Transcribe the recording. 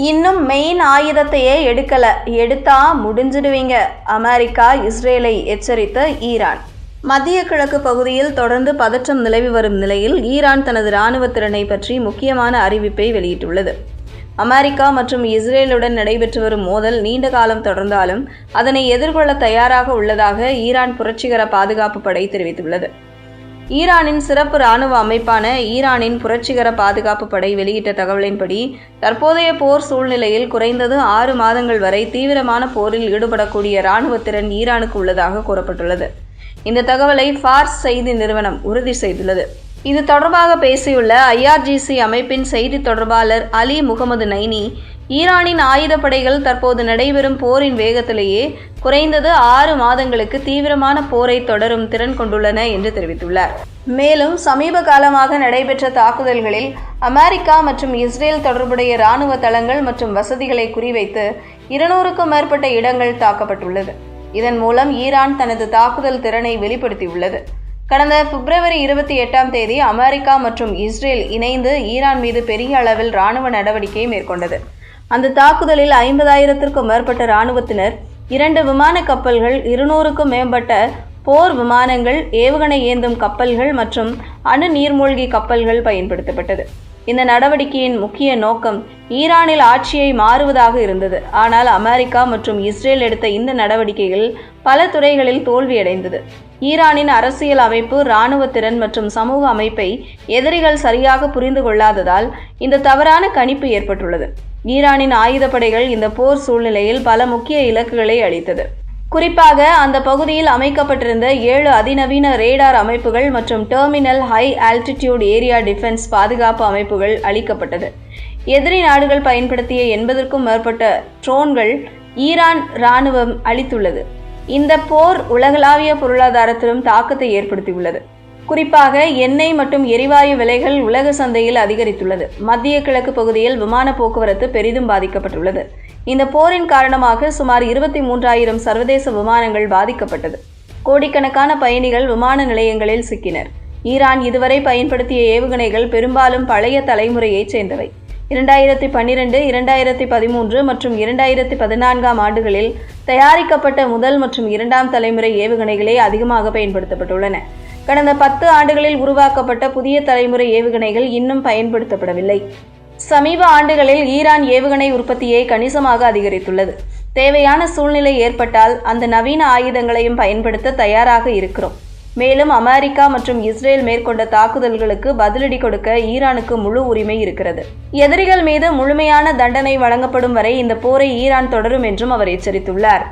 இன்னும் மெயின் ஆயுதத்தையே எடுக்கல, எடுத்தா முடிஞ்சிடுவீங்க. அமெரிக்கா இஸ்ரேலை எச்சரித்த ஈரான். மத்திய கிழக்கு பகுதியில் தொடர்ந்து பதற்றம் நிலவி வரும் நிலையில் ஈரான் தனது இராணுவ திறனை பற்றி முக்கியமான அறிவிப்பை வெளியிட்டுள்ளது. அமெரிக்கா மற்றும் இஸ்ரேலுடன் நடைபெற்று வரும் மோதல் நீண்ட காலம் தொடர்ந்தாலும் அதனை எதிர்கொள்ள தயாராக உள்ளதாக ஈரான் புரட்சிகர பாதுகாப்பு படை தெரிவித்துள்ளது. ஈரானின் சிறப்பு இராணுவ அமைப்பான ஈரானின் புரட்சிகர பாதுகாப்பு படை வெளியிட்ட தகவலின்படி, தற்போதைய போர் சூழ்நிலையில் குறைந்தது 6 மாதங்கள் வரை தீவிரமான போரில் ஈடுபடக்கூடிய இராணுவ திறன் ஈரானுக்கு உள்ளதாக கூறப்பட்டுள்ளது. இந்த தகவலை ஃபார்ஸ் செய்தி நிறுவனம் உறுதி செய்துள்ளது. இது தொடர்பாக பேசியுள்ள IRGC அமைப்பின் செய்தி தொடர்பாளர் அலி முகமது நைனி, ஈரானின் ஆயுதப்படைகள் தற்போது நடைபெறும் போரின் வேகத்திலேயே குறைந்தது 6 மாதங்களுக்கு தீவிரமான போரை தொடரும் திறன் கொண்டுள்ளன என்று தெரிவித்துள்ளார். மேலும் சமீப காலமாக நடைபெற்ற தாக்குதல்களில் அமெரிக்கா மற்றும் இஸ்ரேல் தொடர்புடைய இராணுவ தளங்கள் மற்றும் வசதிகளை குறிவைத்து 200க்கும் மேற்பட்ட இடங்கள் தாக்கப்பட்டுள்ளது. இதன் மூலம் ஈரான் தனது தாக்குதல் திறனை வெளிப்படுத்தியுள்ளது. கடந்த பிப்ரவரி 28ஆம் தேதி அமெரிக்கா மற்றும் இஸ்ரேல் இணைந்து ஈரான் மீது பெரிய அளவில் இராணுவ நடவடிக்கை மேற்கொண்டது. அந்த தாக்குதலில் 50,000க்கும் மேற்பட்ட இராணுவத்தினர், 2 விமான கப்பல்கள், 200க்கும் மேற்பட்ட போர் விமானங்கள், ஏவுகணை ஏந்தும் கப்பல்கள் மற்றும் அணு நீர்மூழ்கி கப்பல்கள் பயன்படுத்தப்பட்டது. இந்த நடவடிக்கையின் முக்கிய நோக்கம் ஈரானில் ஆட்சியை மாறுவதாக இருந்தது. ஆனால் அமெரிக்கா மற்றும் இஸ்ரேல் எடுத்த இந்த நடவடிக்கைகள் பல துறைகளில் தோல்வியடைந்தது. ஈரானின் அரசியல் அமைப்பு, இராணுவ திறன் மற்றும் சமூக அமைப்பை எதிரிகள் சரியாக புரிந்து கொள்ளாததால் இந்த தவறான கணிப்பு ஏற்பட்டுள்ளது. ஈரானின் ஆயுதப்படைகள் இந்த போர் சூழ்நிலையில் பல முக்கிய இலக்குகளை அளித்தது. குறிப்பாக அந்த பகுதியில் அமைக்கப்பட்டிருந்த 7 அதிநவீன ரேடார் அமைப்புகள் மற்றும் terminal high altitude area defence பாதுகாப்பு அமைப்புகள் அளிக்கப்பட்டது. எதிரி நாடுகள் பயன்படுத்திய 80க்கும் மேற்பட்ட ட்ரோன்கள் ஈரான் இராணுவம் அளித்துள்ளது. இந்த போர் உலகளாவிய பொருளாதாரத்திலும் தாக்கத்தை ஏற்படுத்தியுள்ளது. குறிப்பாக எண்ணெய் மற்றும் எரிவாயு விலைகள் உலக சந்தையில் அதிகரித்துள்ளது. மத்திய கிழக்கு பகுதியில் விமான போக்குவரத்து பெரிதும் பாதிக்கப்பட்டுள்ளது. இந்த போரின் காரணமாக சுமார் 23,000 சர்வதேச விமானங்கள் பாதிக்கப்பட்டது. கோடிக்கணக்கான பயணிகள் விமான நிலையங்களில் சிக்கினர். ஈரான் இதுவரை பயன்படுத்திய ஏவுகணைகள் பெரும்பாலும் பழைய தலைமுறையைச் சேர்ந்தவை. 2012, 2013 மற்றும் 2014ஆம் ஆண்டுகளில் தயாரிக்கப்பட்ட முதல் மற்றும் 2ஆம் தலைமுறை ஏவுகணைகளே அதிகமாக பயன்படுத்தப்பட்டுள்ளன. கடந்த 10 ஆண்டுகளில் உருவாக்கப்பட்ட புதிய தலைமுறை ஏவுகணைகள் இன்னும் பயன்படுத்தப்படவில்லை. சமீப ஆண்டுகளில் ஈரான் ஏவுகணை உற்பத்தியை கணிசமாக அதிகரித்துள்ளது. தேவையான சூழ்நிலை ஏற்பட்டால் அந்த நவீன ஆயுதங்களையும் பயன்படுத்த தயாராக இருக்கிறோம். மேலும் அமெரிக்கா மற்றும் இஸ்ரேல் மேற்கொண்ட தாக்குதல்களுக்கு பதிலடி கொடுக்க ஈரானுக்கு முழு உரிமை இருக்கிறது. எதிரிகள் மீது முழுமையான தண்டனை வழங்கப்படும் வரை இந்த போரை ஈரான் தொடரும் என்றும் அவர் எச்சரித்துள்ளார்.